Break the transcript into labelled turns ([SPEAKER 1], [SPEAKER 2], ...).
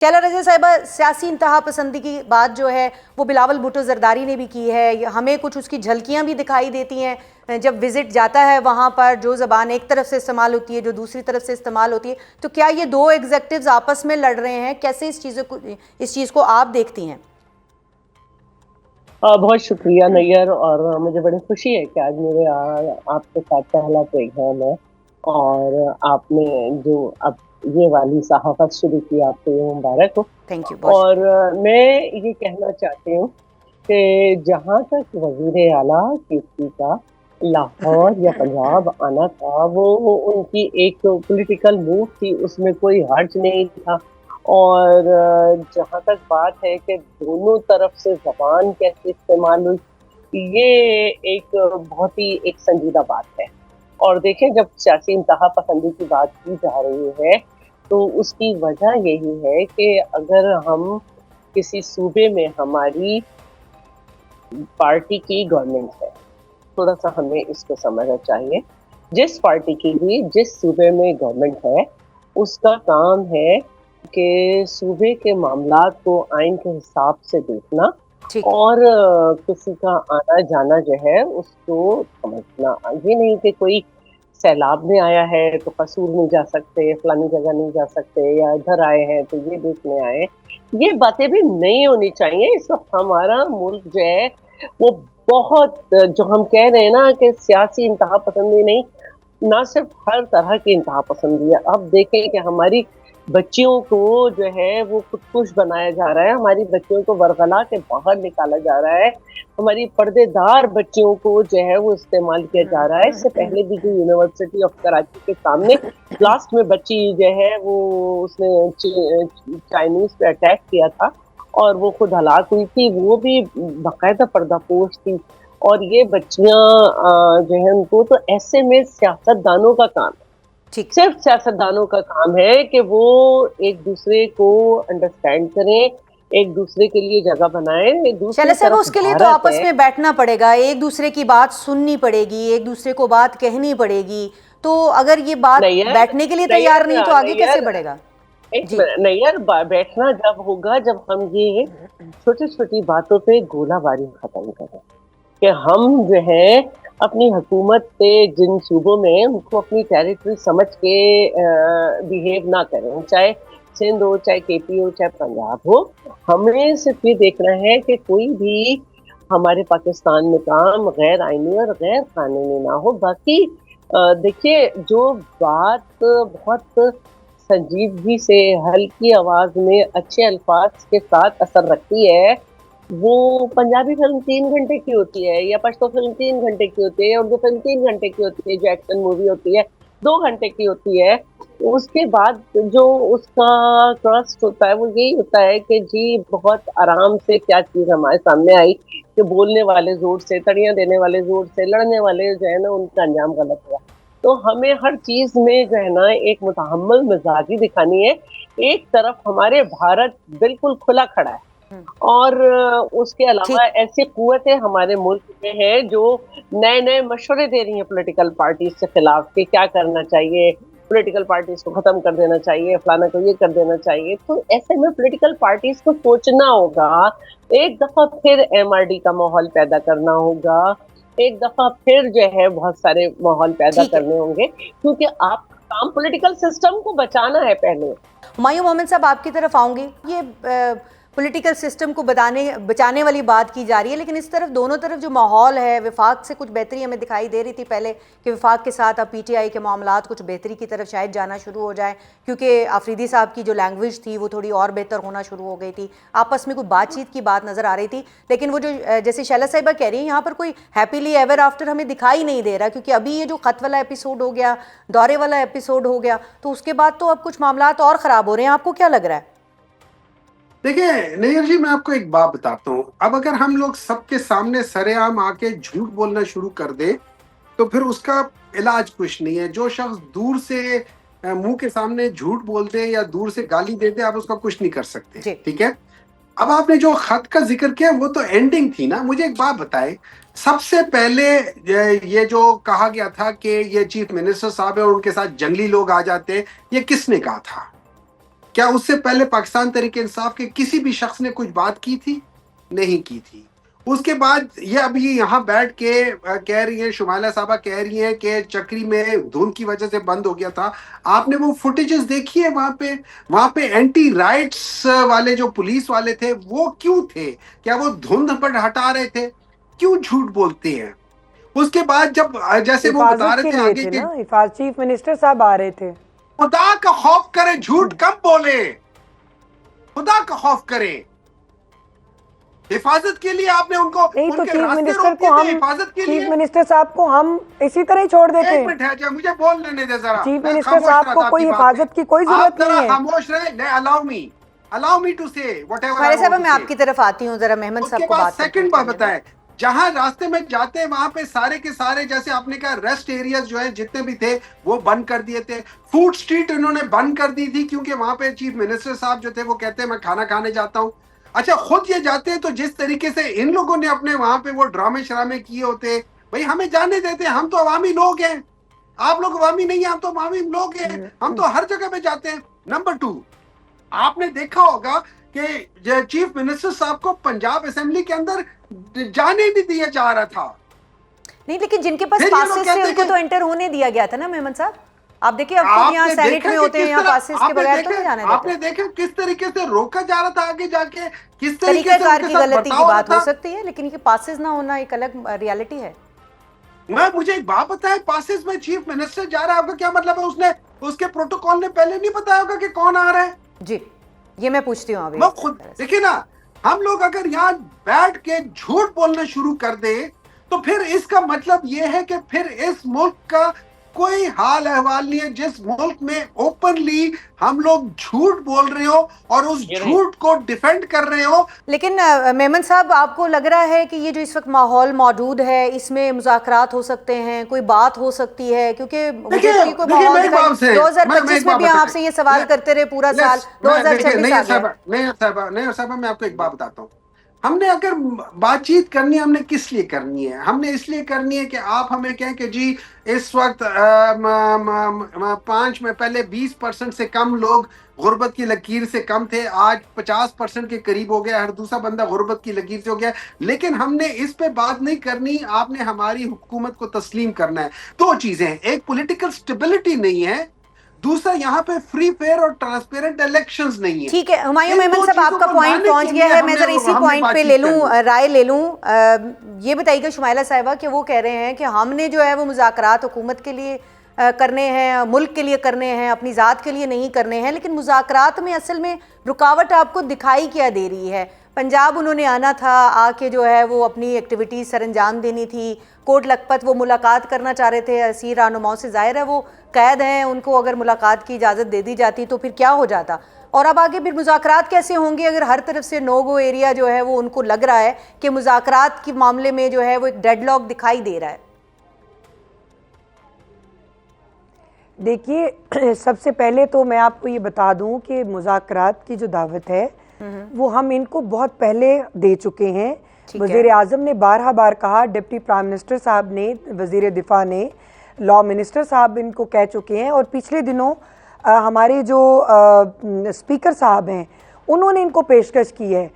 [SPEAKER 1] कैला रज़िया साहिबा, सियासी इंतहा पसंदी की बात जो है वो बिलावल भुट्टो जरदारी ने भी की है। हमें कुछ उसकी झलकियां भी दिखाई देती हैं जब विजिट जाता है वहां पर, जो जबान एक तरफ से इस्तेमाल होती है, जो दूसरी तरफ से इस्तेमाल होती है। तो क्या ये दो एग्जेक्टिव्स आपस में लड़ रहे हैं? कैसे इस चीज़ को आप देखती हैं?
[SPEAKER 2] बहुत शुक्रिया नैयर। और मुझे बड़ी खुशी है कि आज मेरे आपके साथ पहला प्रोग्राम है। और आपने जो अब ये वाली सहाफत शुरू की, आपको ये मुबारक हो।
[SPEAKER 1] थैंक यू, बहुत
[SPEAKER 2] और
[SPEAKER 1] शुक्रिया।
[SPEAKER 2] मैं ये कहना चाहती हूँ कि जहाँ तक वजीर आला कीर्ति का लाहौर या पंजाब आना था, वो उनकी एक पॉलिटिकल मूव थी, उसमें कोई हर्ज नहीं था। और जहाँ तक बात है कि दोनों तरफ से जबान कैसे इस्तेमाल हुई, ये एक बहुत ही एक संजीदा बात है। और देखें, जब सियासी इंतहा पसंदी की बात की जा रही है तो उसकी वजह यही है कि अगर हम किसी सूबे में हमारी पार्टी की गवर्नमेंट है, थोड़ा सा हमें इसको समझना चाहिए। जिस पार्टी की भी जिस सूबे में गवर्नमेंट है, उसका काम है कि सूबे के मामलात को आइन के हिसाब से देखना
[SPEAKER 1] ठीक है।
[SPEAKER 2] और किसी का आना जाना जो है उसको समझना। ये नहीं कि कोई सैलाब में आया है तो कसूर नहीं जा सकते, फलानी जगह नहीं जा सकते, या इधर आए हैं तो ये देखने आए। ये बातें भी नहीं होनी चाहिए। इस वक्त हमारा मुल्क जो है वो बहुत, जो हम कह रहे हैं ना कि सियासी इंतहा पसंदी नहीं, ना सिर्फ हर तरह की इंतहा पसंदी है। अब देखें कि हमारी बच्चियों को जो है वो खुदकुश बनाया जा रहा है, हमारी बच्चियों को वरगला के बाहर निकाला जा रहा है, हमारी पर्देदार बच्चियों को जो है वो इस्तेमाल किया जा रहा है। इससे पहले भी जो यूनिवर्सिटी ऑफ कराची के सामने लास्ट में बच्ची जो है वो उसने चाइनीज पे अटैक किया था और वो खुद हलाक हुई थी, वो भी बाकायदा पर्दापोश थी। और ये बच्चियां जो है उनको, तो ऐसे में सियासतदानों का काम,
[SPEAKER 1] ठीक।
[SPEAKER 2] सिर्फ सियासतदानों का काम है कि वो एक दूसरे को अंडरस्टैंड करें, एक दूसरे के लिए जगह बनाएं।
[SPEAKER 1] शैला
[SPEAKER 2] दूसरी
[SPEAKER 1] साहब,
[SPEAKER 2] तरफ
[SPEAKER 1] उसके लिए तो
[SPEAKER 2] भारत
[SPEAKER 1] आपस
[SPEAKER 2] है।
[SPEAKER 1] में बैठना पड़ेगा, एक दूसरे की बात सुननी पड़ेगी, एक दूसरे को बात कहनी पड़ेगी। तो अगर ये बात
[SPEAKER 2] नैयर
[SPEAKER 1] बैठने के लिए तैयार
[SPEAKER 2] नैयर
[SPEAKER 1] नहीं तो आगे कैसे
[SPEAKER 2] नैयर
[SPEAKER 1] बढ़ेगा?
[SPEAKER 2] एक
[SPEAKER 1] जी।
[SPEAKER 2] मिनट नैयर, बैठना जब होगा जब हम ये छोटी छोटी बातों पे गोलाबारी खत्म करें, कि हम जो है अपनी हुकूमत से जिन सूबों में उनको अपनी टेरिटरी समझ के बिहेव ना करें, चाहे सिंध हो, चाहे केपी हो, चाहे पंजाब हो। हमें सिर्फ ये देखना है कि कोई भी हमारे पाकिस्तान में काम गैर आईनी और गैर कानूनी ना हो। बाकी देखिए, जो बात बहुत संजीदगी से हल्की आवाज में अच्छे अल्फाज के साथ असर रखती है, वो पंजाबी फिल्म 3 घंटे की होती है, या पश्तो फिल्म 3 घंटे की होती है, या उर्दू फिल्म 3 घंटे की होती है, जो एक्शन मूवी होती है 2 घंटे की होती है। उसके बाद जो उसका ट्रस्ट होता है वो यही होता है कि जी बहुत आराम से क्या चीज हमारे सामने आई, कि बोलने वाले जोर से, तड़ियां देने वाले जोर से, लड़ने वाले जो है ना उनका अंजाम गलत हुआ। तो हमें हर चीज में जो है ना एक मुतहम्मल मिजाजी दिखानी है। एक तरफ हमारे भारत बिल्कुल खुला खड़ा है, और उसके अलावा
[SPEAKER 1] ठीक।
[SPEAKER 2] ऐसी कुव्वतें हमारे मुल्क में हैं जो नए नए मशवरे दे रही हैं पॉलिटिकल पार्टीज के खिलाफ कि क्या करना चाहिए, पॉलिटिकल पार्टीज को खत्म कर देना चाहिए, फलाना को ये कर देना चाहिए। तो ऐसे में पॉलिटिकल पार्टीज को सोचना होगा, एक दफा फिर एमआरडी का माहौल पैदा करना होगा, एक दफा फिर जो है बहुत सारे माहौल पैदा
[SPEAKER 1] ठीक है।
[SPEAKER 2] करने होंगे, क्योंकि आपका काम पॉलिटिकल सिस्टम को बचाना है पहले।
[SPEAKER 1] हुमायूं मोहम्मद साहब, आपकी तरफ आऊंगी। ये पॉलिटिकल सिस्टम को बचाने वाली बात की जा रही है, लेकिन इस तरफ दोनों तरफ जो माहौल है, विफाक से कुछ बेहतरी हमें दिखाई दे रही थी पहले कि विफाक के साथ अब पीटीआई के मामलात कुछ बेहतरी की तरफ शायद जाना शुरू हो जाए, क्योंकि आफरीदी साहब की जो लैंग्वेज थी वो थोड़ी और बेहतर होना शुरू हो गई थी, आपस में कुछ बातचीत की बात नज़र आ रही थी। लेकिन वो जो जैसे शैला साहिबा कह रही हैं, यहाँ पर कोई हैप्पीली एवर आफ्टर हमें दिखाई नहीं दे रहा, क्योंकि अभी ये जो खत वाला एपिसोड हो गया, दौरे वाला एपिसोड हो गया, तो उसके बाद तो अब कुछ मामलात और ख़राब हो रहे हैं। आपको क्या लग रहा है?
[SPEAKER 3] देखिए नैयर जी, मैं आपको एक बात बताता हूँ। अब अगर हम लोग सबके सामने सरेआम आके झूठ बोलना शुरू कर दे तो फिर उसका इलाज कुछ नहीं है। जो शख्स दूर से मुंह के सामने झूठ बोल दे या दूर से गाली दे दे, आप उसका कुछ नहीं कर सकते। ठीक है। अब आपने जो खत का जिक्र किया वो तो एंडिंग थी ना। मुझे एक बात बताएं, सबसे पहले ये जो कहा गया था कि ये चीफ मिनिस्टर साहब है और उनके साथ जंगली लोग आ जाते, ये किसने कहा था? क्या उससे पहले पाकिस्तान तहरीक इंसाफ के किसी भी शख्स ने कुछ बात की थी? नहीं की थी। उसके बाद ये अभी यहाँ बैठ के कह रही हैं, शुमाइला साहबा कह रही हैं कि चक्री में धुंध की वजह से बंद हो गया था। आपने वो फुटेजेस देखी है? वहां पे एंटी राइट्स वाले जो पुलिस वाले थे वो क्यों थे? क्या वो धुंध पर हटा रहे थे? क्यों झूठ बोलते हैं? उसके बाद जब जैसे वो बता
[SPEAKER 4] हिफाजत
[SPEAKER 3] रहे
[SPEAKER 4] के
[SPEAKER 3] थे
[SPEAKER 4] लिए
[SPEAKER 3] आगे
[SPEAKER 4] थे
[SPEAKER 3] के,
[SPEAKER 4] ना, चीफ मिनिस्टर साहब आ रहे थे।
[SPEAKER 3] खुदा का खौफ करे, झूठ कब बोले? खुदा का खौफ करे। हिफाजत के लिए आपने उनको
[SPEAKER 4] नहीं तो
[SPEAKER 3] उनके
[SPEAKER 4] चीफ
[SPEAKER 3] रास्ते
[SPEAKER 4] मिनिस्टर
[SPEAKER 3] रोक
[SPEAKER 4] को
[SPEAKER 3] दिए थे,
[SPEAKER 4] हम
[SPEAKER 3] हिफाजत के लिए।
[SPEAKER 4] चीफ मिनिस्टर साहब को हम इसी तरह ही छोड़ देते
[SPEAKER 3] एक
[SPEAKER 4] हैं।
[SPEAKER 3] मिनट है, जरा मुझे बोल लेने दे जरा।
[SPEAKER 4] चीफ
[SPEAKER 3] मैं
[SPEAKER 4] मिनिस्टर
[SPEAKER 3] खामोश
[SPEAKER 4] साहब
[SPEAKER 3] रहा
[SPEAKER 4] को
[SPEAKER 3] था
[SPEAKER 4] कोई
[SPEAKER 3] आपकी बात
[SPEAKER 4] हिफाजत
[SPEAKER 3] पे।
[SPEAKER 4] की कोई
[SPEAKER 3] आप
[SPEAKER 4] जरूरत
[SPEAKER 3] जरा
[SPEAKER 4] नहीं है।
[SPEAKER 3] खामोश रहे। Allow me to say whatever
[SPEAKER 1] हमारे साहब, मैं आपकी तरफ आती हूँ, जरा मेहमद साहब
[SPEAKER 3] उसके
[SPEAKER 1] को
[SPEAKER 3] बाद
[SPEAKER 1] बात
[SPEAKER 3] सेकंड बात बताए, जहां रास्ते में जाते हैं वहां पे सारे के सारे, जैसे आपने कहा, रेस्ट एरियाज जो है जितने भी थे वो बंद कर दिए थे। फूड स्ट्रीट इन्होंने बंद कर दी थी क्योंकि वहां पे चीफ मिनिस्टर साहब जो थे वो कहते हैं मैं खाना खाने जाता हूं। अच्छा, खुद ये जाते हैं तो जिस तरीके से इन लोगों ने अपने वहां पे वो ड्रामे शरामे किए होते, भाई हमें जाने देते, हम तो अवामी लोग हैं। आप लोग अवामी नहीं है, हम तो अवामी लोग हैं, हम तो हर जगह पे जाते हैं। नंबर 2, आपने देखा होगा कि चीफ मिनिस्टर साहब को पंजाब असेंबली के अंदर जाने नहीं दिया जा रहा था।
[SPEAKER 1] नहीं, लेकिन जिनके पास
[SPEAKER 3] फिर ये लोग
[SPEAKER 1] पासेस
[SPEAKER 3] कहते
[SPEAKER 1] थे
[SPEAKER 3] हैं
[SPEAKER 1] उनको
[SPEAKER 3] कि-
[SPEAKER 1] तो एंटर होने दिया गया था ना मेमन साहब। आप देखिए, अब खुद
[SPEAKER 3] आपने
[SPEAKER 1] यहाँ सेनेट
[SPEAKER 3] देखा
[SPEAKER 1] में
[SPEAKER 3] कि
[SPEAKER 1] होते हैं,
[SPEAKER 3] किस
[SPEAKER 1] यहाँ
[SPEAKER 3] तरह-
[SPEAKER 1] पासेस के
[SPEAKER 3] आपने
[SPEAKER 1] बगैर तो
[SPEAKER 3] देखा-
[SPEAKER 1] नहीं जाने
[SPEAKER 3] आपने
[SPEAKER 1] देते।
[SPEAKER 3] देखा किस तरीके से रोका जा रहा था आगे जाके, किस तरीके से
[SPEAKER 1] तरीकाकार
[SPEAKER 3] उनके
[SPEAKER 1] की
[SPEAKER 3] साथ
[SPEAKER 1] गलती की
[SPEAKER 3] बर्ताव
[SPEAKER 1] बात
[SPEAKER 3] था।
[SPEAKER 1] हो सकती है, लेकिन ये पासेस ना होना एक अलग रियलिटी है।
[SPEAKER 3] मुझे एक बात बताए, पासेस में चीफ मिनिस्टर जा रहा है, आपका क्या मतलब है? उसने उसके प्रोटोकॉल ने पहले नहीं बताया होगा कि कौन आ रहा है?
[SPEAKER 1] जी, ये मैं पूछती हूँ अभी।
[SPEAKER 3] मैं खुद देखिए ना, हम लोग अगर यहाँ बैठ के झूठ बोलना शुरू कर दे तो फिर इसका मतलब ये है कि फिर इस मुल्क का कोई हाल अहवाल नहीं है जिस मुल्क में ओपनली हम लोग झूठ बोल रहे हो और उस झूठ को डिफेंड कर रहे हो।
[SPEAKER 1] लेकिन मेमन साहब, आपको लग रहा है कि ये जो इस वक्त माहौल मौजूद है इसमें मुज़ाकरात हो सकते हैं, कोई बात हो सकती है? क्योंकि मुझे तो ये कोई माहौल दिखाई 2025 में भी हम आपसे ये सवाल करते रहे पूरा साल, 2026 आ गया।
[SPEAKER 3] नहीं साहब, मैं आपको एक बात बताता हूँ। हमने अगर बातचीत करनी है, हमने किस लिए करनी है? हमने इसलिए करनी है कि आप हमें कहें कि जी इस वक्त 5 में पहले 20% से कम लोग गुर्बत की लकीर से कम थे, आज 50% के करीब हो गया, हर दूसरा बंदा गुर्बत की लकीर से हो गया। लेकिन हमने इस पे बात नहीं करनी, आपने हमारी हुकूमत को तस्लीम करना है। 2 चीजें हैं, एक पॉलिटिकल स्टेबिलिटी नहीं है, दूसरा यहाँ पे फ्री फेयर और ट्रांसपेरेंट इलेक्शंस नहीं है।
[SPEAKER 1] ठीक है हुमायूं मेमन साहब, आपका पॉइंट पहुंच गया है। मैं जरा इसी पॉइंट पे ले लूं, राय ले लूं। ये बताइएगा शुमाइला साहिबा कि वो कह रहे हैं कि हमने जो है वो मुज़ाकरात हुकूमत के लिए करने हैं, मुल्क के लिए करने हैं, अपनी ज़ात के लिए नहीं करने हैं। लेकिन मुज़ाकरात में असल में रुकावट आपको दिखाई क्या दे रही है? पंजाब उन्होंने आना था, आके जो है वो अपनी एक्टिविटीज़ सर अंजाम देनी थी। कोट लखपत वो मुलाकात करना चाह रहे थे असीर रहनुमाओं से। ज़ाहिर है वो कैद हैं, उनको अगर मुलाकात की इजाज़त दे दी जाती तो फिर क्या हो जाता? और अब आगे फिर मुज़ाकरात कैसे होंगे अगर हर तरफ से नो गो एरिया जो है वो उनको लग रहा है कि मुज़ाकरात के मामले में जो है वो एक डेडलॉक दिखाई दे रहा है?
[SPEAKER 4] देखिए, सबसे पहले तो मैं आपको ये बता दूं कि मुज़ाकरात की जो दावत है वो हम इनको बहुत पहले दे चुके हैं। वज़ीर आज़म ने बार कहा, डिप्टी प्राइम मिनिस्टर साहब ने, वज़ीर दिफा ने, लॉ मिनिस्टर साहब इनको कह चुके हैं, और पिछले दिनों हमारे जो स्पीकर साहब हैं उन्होंने इनको पेशकश की है